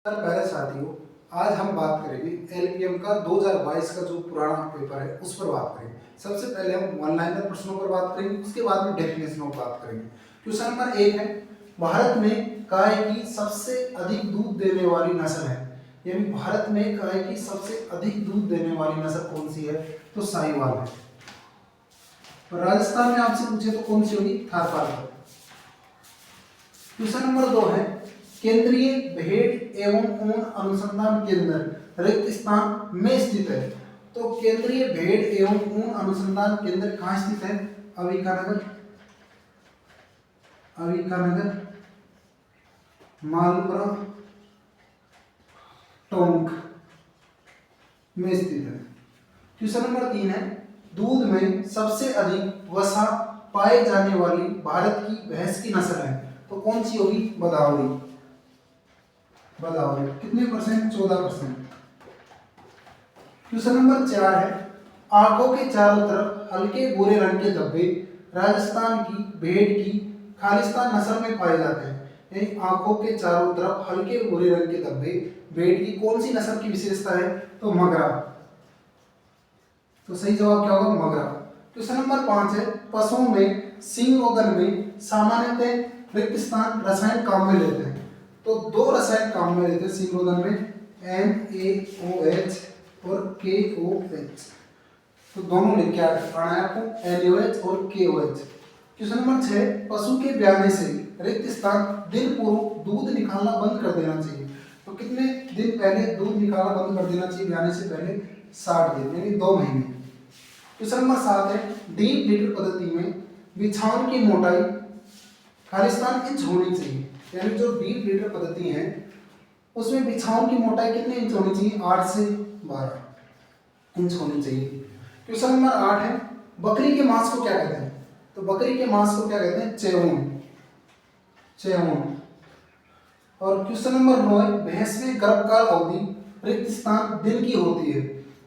प्यारे साथियों, आज हम बात करेंगे एलपीएम का 2022 का जो पुराना पेपर है उस पर बात करेंगे। सबसे पहले हम वन लाइनर प्रश्नों पर बात करेंगे, उसके बाद में डेफिनेशनों पर बात करेंगे। क्वेश्चन नंबर 1 है, भारत में गाय की सबसे अधिक दूध देने वाली नस्ल है। यानी भारत में गाय की सबसे अधिक दूध देने वाली नस्ल कौन सी है? तो साहिवाल है। और राजस्थान में आपसे पूछे तो कौन सी होगी? थारपारकर। क्वेश्चन नंबर 2 है, केंद्रीय भेड़ एवं ऊन अनुसंधान केंद्र रिक्त स्थान में स्थित है। तो केंद्रीय भेड़ एवं ऊन अनुसंधान केंद्र कहाँ स्थित है? अविकानगर, मालपुरा, टोंक में स्थित है। क्वेश्चन नंबर 3 है, दूध में सबसे अधिक वसा पाए जाने वाली भारत की भैंस की नस्ल है। तो कौन सी होगी? बदावरी। कितने परसेंट? 14%। क्वेश्चन नंबर 4 है, आंखों के चारों तरफ हल्के भूरे रंग के धब्बे राजस्थान की भेड़ की खालिस्तान नस्ल में पाए जाते हैं। यानी आंखों के चारों तरफ हल्के भूरे रंग के धब्बे भेड़ की कौन सी नस्ल की विशेषता है? तो मगरा। तो सही जवाब क्या होगा? मगरा। क्वेश्चन नंबर 5 है, पशुओं में सींग रोधन में सामान्यतः रिक्त स्थान रसायन काम में लेते हैं। तो दो रसायन काम में लेते हैं सींग रोधन में, NaOH और KOH। तो दोनों लिख के आना है आपको, NaOH और KOH। क्वेश्चन नंबर 6, पशु के ब्याने से रिक्त स्थान दिन पूर्व दूध निकालना बंद कर देना चाहिए। तो कितने दिन पहले दूध निकालना बंद कर देना चाहिए ब्याने से पहले? 60 दिन, यानी 2 महीने। क्वेश्चन नंबर 7 है, डीप लीटर पद्धति में बिछावन की मोटाई खालिस्तान इंच होनी चाहिए। यानी जो डीप लीटर पद्धति है उसमें बिछावन की मोटाई कितने इंच होनी चाहिए? 8 से 12 इंच होनी चाहिए। क्वेश्चन नंबर 8 है, बकरी के मांस को क्या कहते हैं? तो बकरी के मांस को क्या कहते हैं? चेऊन। और क्वेश्चन नंबर 9 है, भैंस में गर्भकाल अवधि रिक्त स्थान दिन की होती है।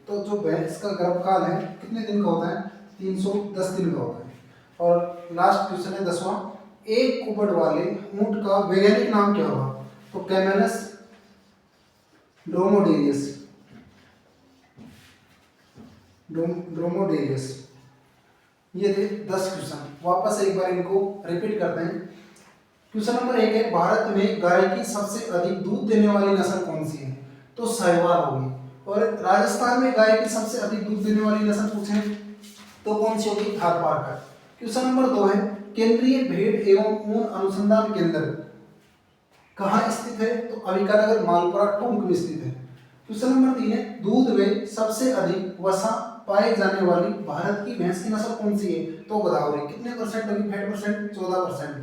तो जो भैंस का गर्भकाल है कितने दिन का होता है? 310 दिन का होता है। और लास्ट क्वेश्चन है 10वां, एक कुबड़ वाले ऊंट का वैज्ञानिक नाम क्या होगा? तो कैमेलस ड्रोमोडेरियस। ये थे 10 क्वेश्चन। वापस एक बार इनको रिपीट करते हैं। क्वेश्चन नंबर 1 है, भारत में गाय की सबसे अधिक दूध देने वाली नस्ल कौन सी है? तो साहिवाल होगी। और राजस्थान में गाय की सबसे अधिक दूध देने वाली नस्ल पूछे तो कौन सी होगी? थारपारकर। क्वेश्चन नंबर 2 है, केंद्रीय भेड़ एवं ऊन अनुसंधान केंद्र कहाँ स्थित है? तो अविकानगर, मालपुरा, टोंक में स्थित है। क्वेश्चन नंबर 3 है, दूध में सबसे अधिक वसा पाए जाने वाली भारत की भैंस की नस्ल कौन सी है? तो गोदावरी। कितने परसेंट होगी? 5%, 14%।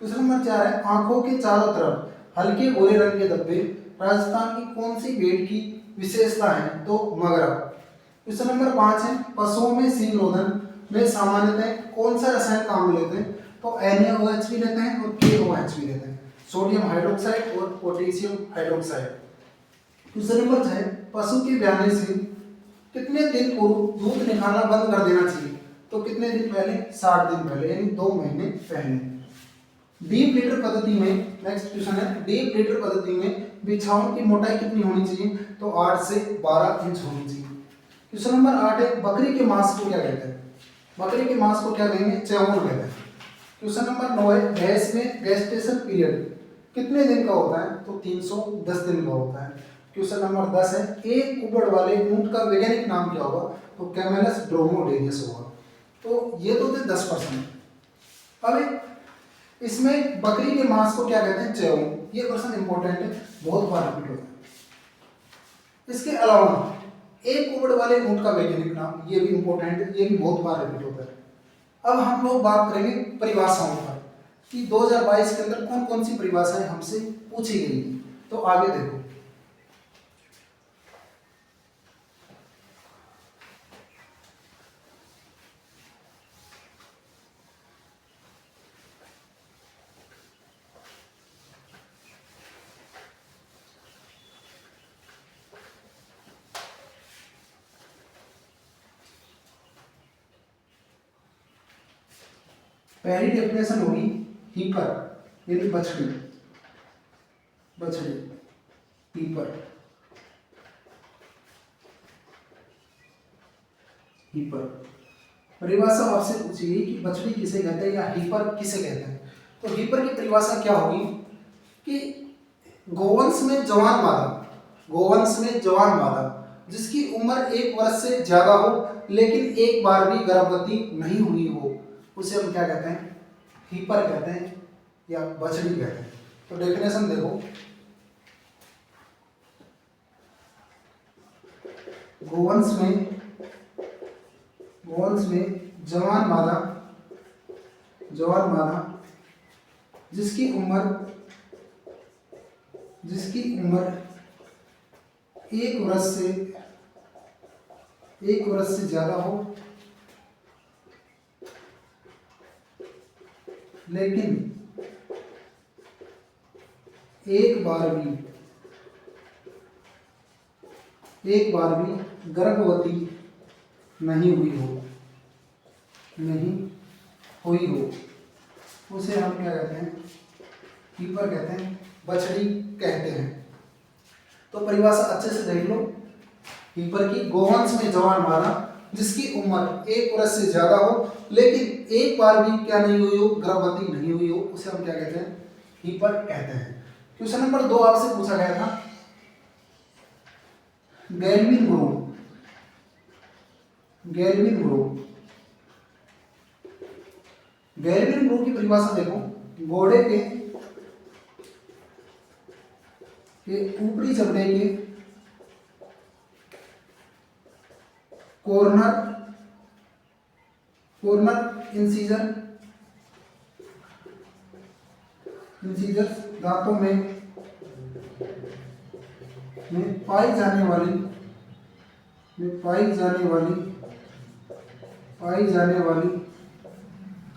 क्वेश्चन नंबर 4 है, आंखों के चारों तरफ हल्के भूरे रंग के धब्बे राजस्थान की कौन सी भेड़ की विशेषता है? तो मगरा। क्वेश्चन नंबर 5 है, पशुओं में सींग रोधन में सामान्यतः कौन सा रसायन काम में लेते हैं? तो NaOH भी लेते हैं और KOH भी लेते हैं, सोडियम हाइड्रोक्साइड और पोटेशियम हाइड्रोक्साइड। क्वेश्चन नंबर 6, पशु के ब्याने से कितने दिन पूर्व दूध निकालना बंद कर देना चाहिए? तो कितने दिन पहले? 60 दिन पहले, यानी 2 महीने पहले। डीप लीटर पद्धति में, नेक्स्ट क्वेश्चन है, डीप लीटर पद्धति में बिछावन की मोटाई कितनी होनी चाहिए? तो 8 से 12 इंच होनी चाहिए। क्वेश्चन नंबर 8 है, बकरी के मांस को क्या कहते हैं? बकरी के मांस को क्या कहेंगे? चेऊन कहते हैं। क्वेश्चन नंबर 9 है, भैंस में गेस्टेशन पीरियड कितने दिन का होता है? तो 310 दिन का होता है। क्वेश्चन नंबर 10 है, एक कुबड़ वाले ऊंट का वैज्ञानिक नाम क्या होगा? तो कैमेलस ड्रोमोडेरियस होगा। तो ये तो थे 10%। अब इसमें बकरी के मांस को क्या कहते हैं? चेऊन। ये क्वेश्चन इंपॉर्टेंट है, बहुत बार रिपीट होता है। इसके अलावा एक कुबड़ वाले ऊंट का वैज्ञानिक नाम, ये भी इंपॉर्टेंट है, ये भी बहुत बार रिपीट होता है। अब हम लोग बात करेंगे परिभाषाओं पर कि 2022 के अंदर कौन कौन सी परिभाषाएं हमसे पूछी गई। तो आगे देखो, पहली डेफिनेशन होगी हीपर, यानी बछड़ी। Hepar, hepar. परिभाषा आपसे पूछी गई कि बछड़ी किसे कहते हैं या हीपर किसे कहते हैं। तो हीपर की परिभाषा क्या होगी कि गोवंश में जवान मादा, गोवंश में जवान मादा जिसकी उम्र 1 वर्ष से ज्यादा हो लेकिन एक बार भी गर्भवती नहीं हुई हो, उसे हम क्या कहते हैं, हीपर कहते हैं या बछड़ी कहते हैं। तो डेफिनेशन देखो, गोवंश में जवान मादा जिसकी उम्र 1 वर्ष से ज्यादा हो लेकिन एक बार भी गर्भवती नहीं हुई हो, उसे हम क्या कहते हैं, हीपर कहते हैं, बछड़ी कहते हैं। तो परिभाषा अच्छे से देख लो, हीपर की गोवंश में जवान मादा जिसकी उम्र 1 वर्ष से ज्यादा हो लेकिन एक बार भी क्या नहीं हुई हो, गर्भवती नहीं हुई हो, उसे हम क्या कहते हैं, हीपर कहते हैं। क्वेश्चन नंबर 2 आपसे पूछा गया था, गैल्विन ग्रो की परिभाषा देखो, घोड़े के ऊपरी जबड़े के कॉर्नर इंसीजर दांतों में पाई जाने वाली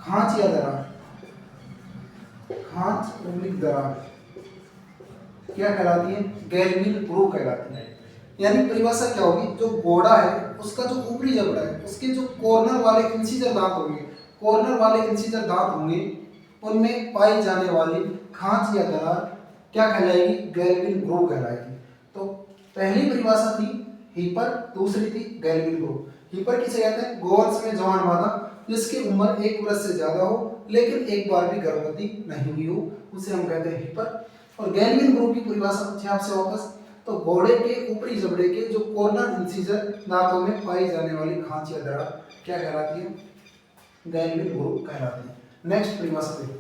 खांच या दरार, दरार क्या कहलाती है, गैल्विन ग्रो कहलाती है। यानी परिभाषा क्या होगी, जो घोड़ा है उसका जो ऊपरी जबड़ा है उसके जो कॉर्नर वाले इंसीजर दांत होंगे उनमें पाई जाने वाली खांच या दरार क्या कहलाएगी, गैल्विन ग्रो कहलाएगी। तो पहली परिभाषा थी हीपर, दूसरी थी गैल्विन ग्रो। हीपर किसे कहते हैं, गोवंश में जवान मादा जिसकी उम्र 1 वर्ष से ज्यादा हो लेकिन एक बार भी गर्भवती नहीं हुई हो, उसे हम कहते हैं हीपर। और गैल्विन ग्रो की परिभाषा पूछे आपसे वापस, तो घोड़े के ऊपरी जबड़े के जो कॉर्नर इंसीजर दांतों में पाई जाने वाली खांच या दरार क्या कहलाती है, गैल्विन ग्रो कहलाती है। नेक्स्ट परिभाषा देखो,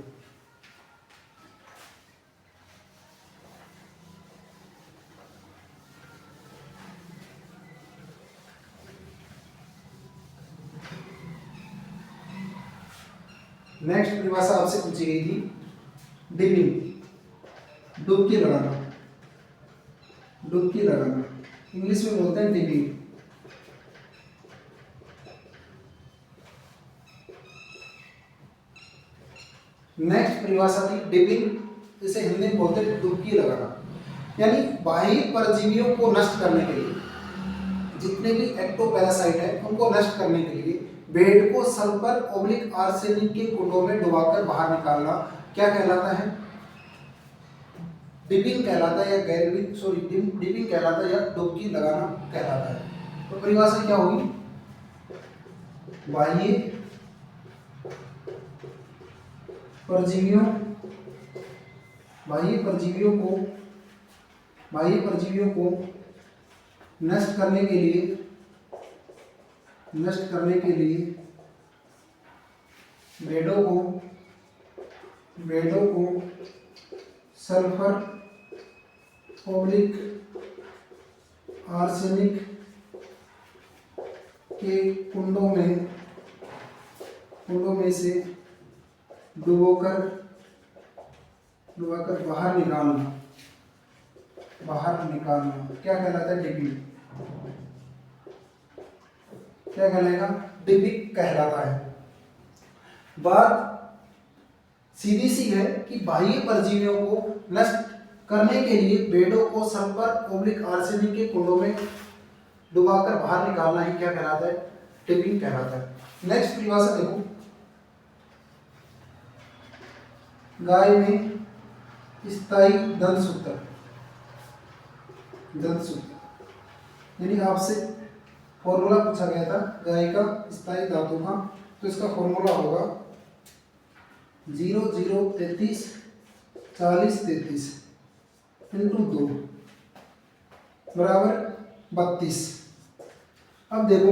नेक्स्ट परिभाषा आपसे पूछी गई थी, डिपिंग, डुबकी लगाना, इंग्लिश में बोलते हैं डिपिंग। नेक्स्ट परिभाषा थी डिपिंग, इसे हिंदी में बोलते हैं डुबकी लगाना। यानी बाह्य परजीवियों को नष्ट करने के लिए, जितने भी एक्टोपैरासाइट है उनको नष्ट करने के लिए बेड को सल्फर ओब्लिक आर्सेनिक के कुंडों में डुबाकर बाहर निकालना क्या कहलाता है, डिपिंग कहलाता है, या डिपिंग कहलाता है या डुबकी लगाना कहलाता है। तो परिभाषा क्या होगी, बाह्य परजीवियों को नष्ट करने के लिए बेडों को सल्फर ओब्लिक आर्सेनिक के कुंडों में से डुबोकर बाहर निकालना क्या कहलाता है, डिपिंग। क्या कहलाएगा, डिपिंग कहलाता है। बात सीधी सी है कि बाह्य परजीवियों को नष्ट करने के लिए बेडों को सल्फर ओब्लिक आर्सेनिक के कुंडों में डुबाकर बाहर निकालना ही क्या कहलाता है, डिपिंग कहलाता है। नेक्स्ट परिभाषा देखो, गाय में स्थायी दंत सूत्र, दंत सूत्र। यानी आपसे फॉर्मूला पूछा गया था गाय का स्थायी धातु का, तो इसका फॉर्मूला होगा 0 0 33 40 33 इंटू 2 बराबर 32। अब देखो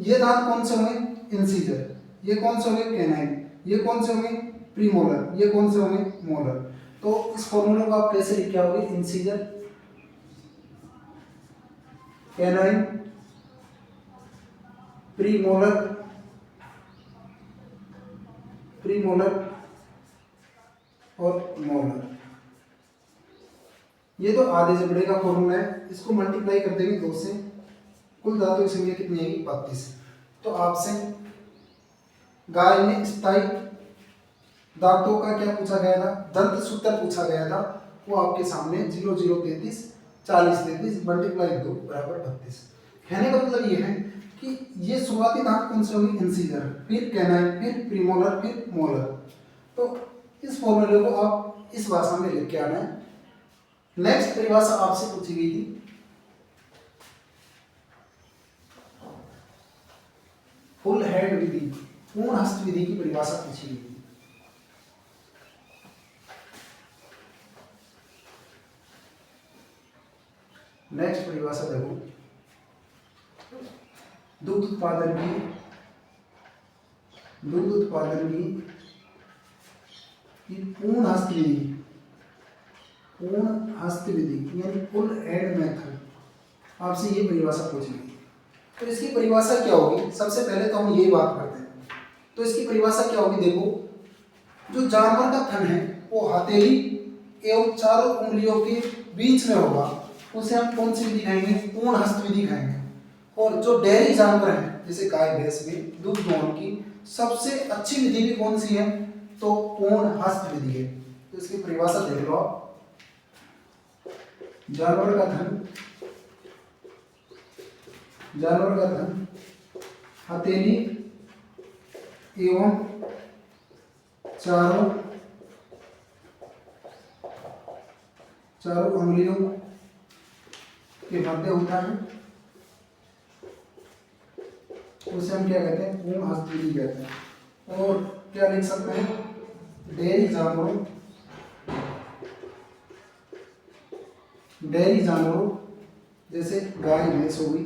ये दांत कौन से होंगे, इंसीजर, ये कौन से होंगे, कैनाइन, ये कौन से होंगे, प्रीमोलर, ये कौन से होंगे, मोलर। तो इस फॉर्मूले को आप कैसे लिख के आओगे, इंसीजर, कैनाइन, प्रीमोलर, प्रीमोलर और मोलर। ये तो आधे जबड़े का फॉर्मूला है, इसको मल्टीप्लाई कर देंगे 2 से, कुल धातु की संख्या कितनी आएगी, 32। तो आपसे गाय में स्थायी दांतों का क्या पूछा गया था, दंत सूत्र पूछा गया था, वो आपके सामने 0 0 33 40 33 मल्टीप्लाई 2 बराबर 32। कहने का मतलब ये है कि ये शुरुआती दांत कौन से होंगे, इंसीजर, फिर कैनाइन, फिर प्रीमोलर, फिर मोलर। तो इस फॉर्मूले को आप इस भाषा में लिख के आना है। नेक्स्ट परिभाषा आपसे पूछी गई थी फुल हेड विधि, पूर्ण हस्त विधि की परिभाषा पूछी गई थी। नेक्स्ट परिभाषा देखो, दुग्ध उत्पादन की पूर्ण हस्त विधि, पूर्ण हस्त विधि यानी फुल हेड मेथड, आपसे ये परिभाषा पूछी गई। तो इसकी परिभाषा क्या होगी, सबसे पहले तो हम यही बात करते हैं। तो इसकी परिभाषा क्या होगी, देखो जो जानवर का थन है वो हथेली एवं चारों उंगलियों के बीच में होगा, उसे हम कौन सी विधि कहेंगे, पूर्ण हस्त विधि कहेंगे। और जो डेयरी जानवर हैं जैसे गाय भैंस में दूध दोहन की सबसे अच्छी विधि भी कौन सी है, तो पूर्ण हस्त विधि है। तो इसकी परिभाषा देख लो आप, जानवर का थन हथेली एवं चारों उंगलियों के मध्य होता है, उसे हम क्या कहते हैं, पूर्ण हस्त विधि कहते हैं। और क्या लिख सकते हैं, डेयरी जानवरों जैसे गाय भैंस हो गई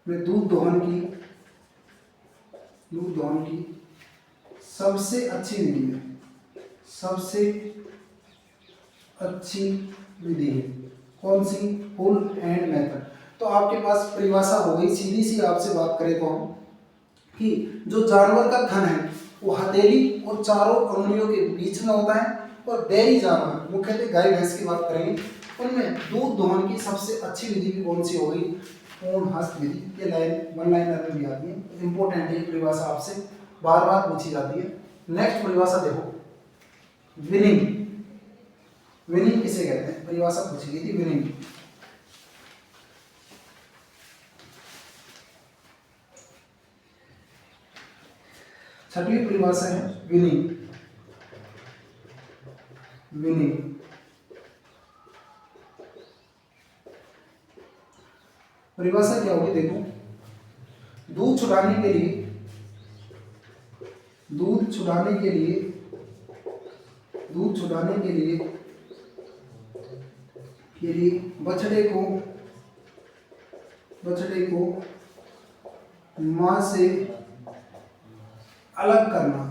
में दूध दोहन की सबसे अच्छी विधि है, सबसे अच्छी विधि है कौन सी, फुल हैंड मेथड। तो आपके पास परिभाषा हो गई। सीधी सी आपसे बात करें तो हम कि जो जानवर का थन है वो हथेली और चारों उंगलियों के बीच में होता है, और डेयरी जानवर मुख्यतः गाय भैंस की बात करेंगे उनमें दूध दोहन की सबसे अच्छी विधि भी कौन सी हो गई, पूर्ण हस्त विधि। ये लाइन वन लाइनर में भी आती है, इंपॉर्टेंट है, परिभाषा आपसे बार बार पूछी जाती है। नेक्स्ट परिभाषा देखो, विनिंग किसे कहते हैं, परिभाषा पूछी गई थी विनिंग। छठवीं परिभाषा है विनिंग। परिभाषा क्या होगी, देखो दूध छुड़ाने के लिए बछड़े को मां से अलग करना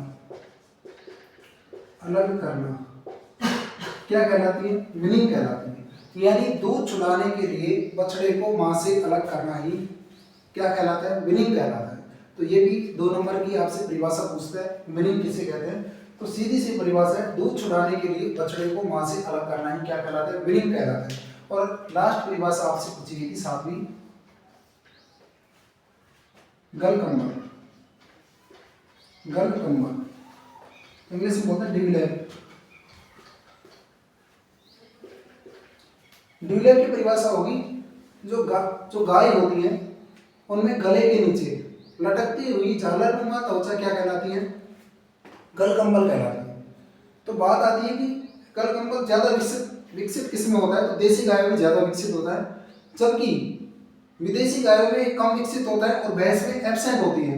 क्या कहलाती है, विनिंग कहलाती है। यानी दूध छुड़ाने के लिए बछड़े को मां से अलग करना ही क्या कहलाता है, विनिंग कहलाता है। तो ये भी 2 नंबर की आपसे परिभाषा पूछता है, विनिंग किसे कहते हैं। तो सीधी सी परिभाषा है, दूध छुड़ाने के लिए बछड़े को मां से अलग करना ही क्या कहलाता है, विनिंग कहलाता है। और लास्ट परिभाषा आपसे पूछी गई थी 7वीं, गलकंबल, इंग्लिश में बोलते हैं डिविलर। डिविलर की परिभाषा होगी, जो गाय होती है उनमें गले के नीचे लटकती हुई झालरनुमा त्वचा क्या कहलाती है, गलकंबल कहलाती है। तो बात आती है कि गलकंबल ज़्यादा विकसित किस में होता है, तो देसी गायों में ज़्यादा विकसित होता है, जबकि विदेशी गायों में कम विकसित होता है और भैंस में एब्सेंट होती है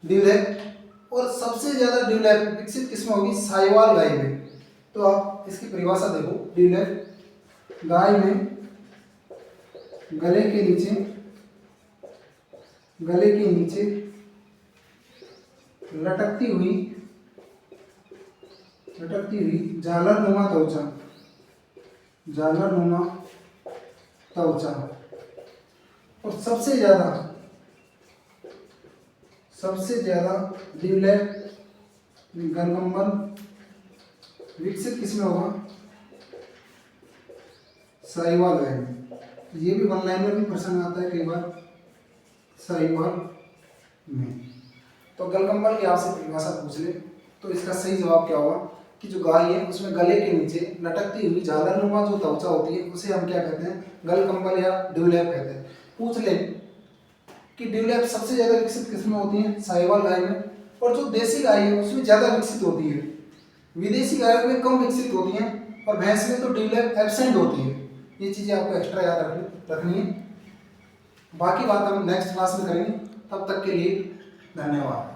ड्यूलैप। और सबसे ज़्यादा ड्यूलैप विकसित किस में होगी, साहिवाल गाय में। तो आप इसकी परिभाषा देखो, ड्यूलैप गाय में गले के नीचे लटकती हुई झालरनुमा त्वचा और सबसे ज्यादा ड्यूलैप गलकंबल विकसित किसमें होगा, साहिवाल गाय में। ये भी वन लाइनर में प्रश्न आता है कई बार, साहिवाल में। तो गलकंबल की आपसे परिभाषा पूछ ले तो इसका सही जवाब क्या होगा कि जो गाय है उसमें गले के नीचे लटकती हुई झालरनुमा जो त्वचा होती है उसे हम क्या कहते हैं, गलकंबल या ड्यूलैप कहते हैं। पूछ ले कि ड्यूलैप सबसे ज्यादा विकसित किसमें होती है, साहिवाल गाय में, और जो देसी गाय है उसमें ज्यादा विकसित होती है, विदेशी गायों में कम विकसित होती हैं, और भैंस में तो ड्यूलैप एब्सेंट होती है। ये चीजें आपको एक्स्ट्रा याद रखनी है। बाकी बात हम नेक्स्ट क्लास में करेंगे, तब तक के लिए धन्यवाद।